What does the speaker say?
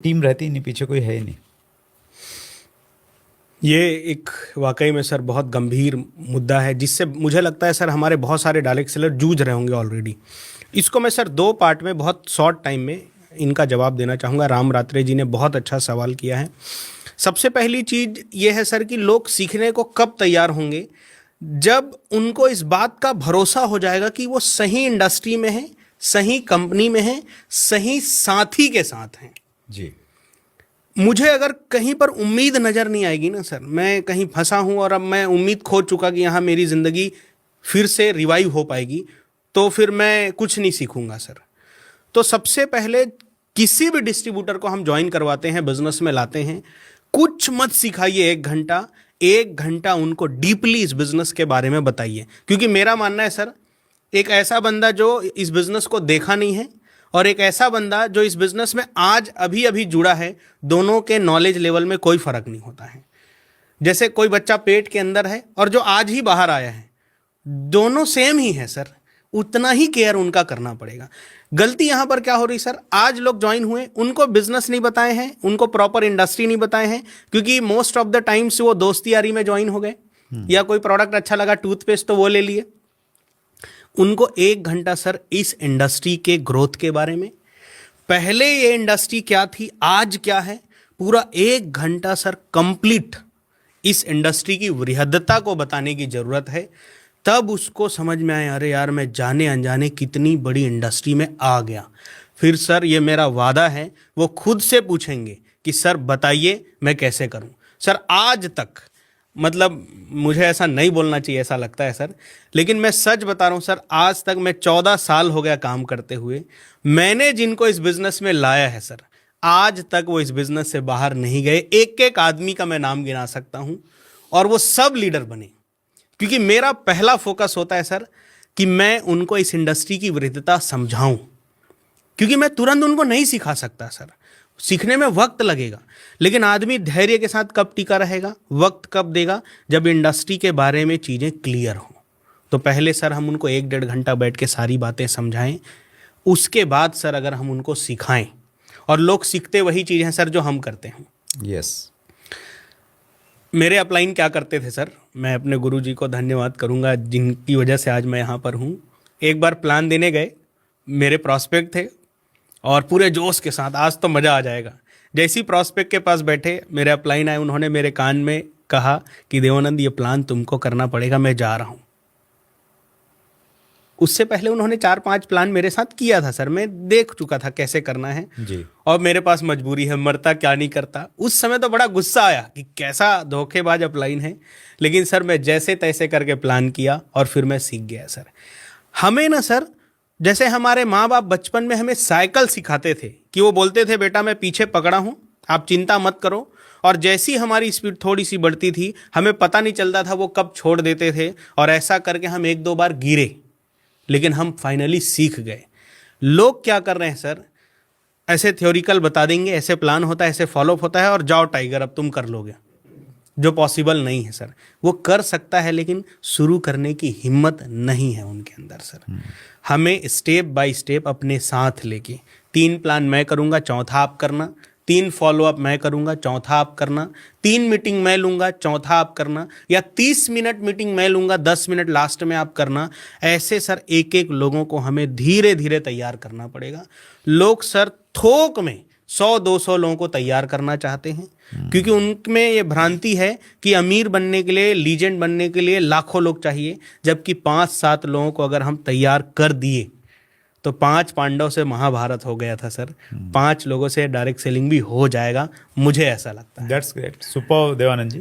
Team रहती नहीं, पीछे कोई है ही नहीं। ये एक वाकई में सर बहुत गंभीर मुद्दा है, जिससे मुझे लगता है सर हमारे बहुत सारे डायरेक्ट सेलर जूझ रहे होंगे ऑलरेडी। इसको मैं सर दो पार्ट में बहुत शॉर्ट टाइम में इनका जवाब देना चाहूँगा। राम रात्रे जी ने बहुत अच्छा सवाल किया है। सबसे पहली चीज़ ये है सर कि लोग सीखने को कब तैयार होंगे, जब उनको इस बात का भरोसा हो जाएगा कि वो सही इंडस्ट्री में है, सही कंपनी में है, सही साथी के साथ हैं। जी। मुझे अगर कहीं पर उम्मीद नज़र नहीं आएगी ना सर, मैं कहीं फंसा हूँ और अब मैं उम्मीद खो चुका कि यहाँ मेरी ज़िंदगी फिर से रिवाइव हो पाएगी, तो फिर मैं कुछ नहीं सीखूंगा सर। तो सबसे पहले किसी भी डिस्ट्रीब्यूटर को हम ज्वाइन करवाते हैं, बिजनेस में लाते हैं, कुछ मत सिखाइए। एक घंटा उनको डीपली इस बिजनेस के बारे में बताइए। क्योंकि मेरा मानना है सर, एक ऐसा बंदा जो इस बिजनेस को देखा नहीं है और एक ऐसा बंदा जो इस बिजनेस में आज अभी अभी जुड़ा है, दोनों के नॉलेज लेवल में कोई फर्क नहीं होता है। जैसे कोई बच्चा पेट के अंदर है और जो आज ही बाहर आया है, दोनों सेम ही है सर, उतना ही केयर उनका करना पड़ेगा। गलती यहां पर क्या हो रही सर, आज लोग ज्वाइन हुए, उनको बिजनेस नहीं बताए हैं, उनको प्रॉपर इंडस्ट्री नहीं बताए हैं, क्योंकि मोस्ट ऑफ द टाइम्स वो दोस्ती यारी में ज्वाइन हो गए, या कोई प्रोडक्ट अच्छा लगा टूथपेस्ट तो वो ले लिए। उनको एक घंटा सर इस इंडस्ट्री के ग्रोथ के बारे में, पहले ये इंडस्ट्री क्या थी, आज क्या है, पूरा एक घंटा सर कंप्लीट इस इंडस्ट्री की वृहद्दता को बताने की जरूरत है। तब उसको समझ में आए, अरे यार मैं जाने अनजाने कितनी बड़ी इंडस्ट्री में आ गया। फिर सर ये मेरा वादा है, वो खुद से पूछेंगे कि सर बताइए मैं कैसे करूं। सर आज तक, मतलब मुझे ऐसा नहीं बोलना चाहिए, ऐसा लगता है सर, लेकिन मैं सच बता रहा हूं सर, आज तक मैं 14 साल हो गया काम करते हुए, मैंने जिनको इस बिजनेस में लाया है सर, आज तक वो इस बिजनेस से बाहर नहीं गए। एक एक आदमी का मैं नाम गिना सकता हूं, और वो सब लीडर बने। क्योंकि मेरा पहला फोकस होता है सर कि मैं उनको इस इंडस्ट्री की वृद्धता समझाऊं, क्योंकि मैं तुरंत उनको नहीं सिखा सकता सर, सीखने में वक्त लगेगा। लेकिन आदमी धैर्य के साथ कब टिका रहेगा, वक्त कब देगा, जब इंडस्ट्री के बारे में चीज़ें क्लियर हों। तो पहले सर हम उनको 1-1.5 घंटा बैठ के सारी बातें समझाएं, उसके बाद सर अगर हम उनको सिखाएं, और लोग सीखते वही चीज़ हैं सर जो हम करते हैं। यस। मेरे अपलाइन क्या करते थे सर, मैं अपने गुरुजी को धन्यवाद करूंगा जिनकी वजह से आज मैं यहाँ पर हूँ। एक बार प्लान देने गए, मेरे प्रॉस्पेक्ट थे, और पूरे जोश के साथ आज तो मज़ा आ जाएगा। जैसी प्रॉस्पेक्ट के पास बैठे, मेरे अपलाइन आए, उन्होंने मेरे कान में कहा कि देवानंद ये प्लान तुमको करना पड़ेगा, मैं जा रहा हूँ। उससे पहले उन्होंने 4-5 प्लान मेरे साथ किया था सर, मैं देख चुका था कैसे करना है जी। और मेरे पास मजबूरी है, मरता क्या नहीं करता। उस समय तो बड़ा गुस्सा आया कि कैसा धोखेबाज अपलाइन है, लेकिन सर मैं जैसे तैसे करके प्लान किया और फिर मैं सीख गया सर। हमें ना सर, जैसे हमारे माँ बाप बचपन में हमें साइकिल सिखाते थे कि वो बोलते थे बेटा मैं पीछे पकड़ा हूँ, आप चिंता मत करो, और जैसी हमारी स्पीड थोड़ी सी बढ़ती थी, हमें पता नहीं चलता था वो कब छोड़ देते थे, और ऐसा करके हम 1-2 बार गिरे, लेकिन हम फाइनली सीख गए। लोग क्या कर रहे हैं सर, ऐसे थ्योरिकल बता देंगे, ऐसे प्लान होता है, ऐसे फॉलोअप होता है, और जाओ टाइगर अब तुम कर लोगे, जो पॉसिबल नहीं है सर। वो कर सकता है लेकिन शुरू करने की हिम्मत नहीं है उनके अंदर सर। हमें स्टेप बाय स्टेप अपने साथ लेके, 3 प्लान मैं करूँगा, चौथा आप करना, 3 फॉलोअप मैं करूँगा, चौथा आप करना, 3 मीटिंग मैं लूँगा, चौथा आप करना, या 30 मिनट मीटिंग मैं लूँगा, 10 मिनट लास्ट में आप करना। ऐसे सर एक एक लोगों को हमें धीरे धीरे तैयार करना पड़ेगा। लोग सर थोक में 100-200 लोगों को तैयार करना चाहते हैं, क्योंकि उनमें ये भ्रांति है कि अमीर बनने के लिए, लीजेंड बनने के लिए लाखों लोग चाहिए, जबकि 5-7 लोगों को अगर हम तैयार कर दिए तो 5 पांडव से महाभारत हो गया था सर। 5 लोगों से डायरेक्ट सेलिंग भी हो जाएगा, मुझे ऐसा लगता है। That's great, super Devanand ji.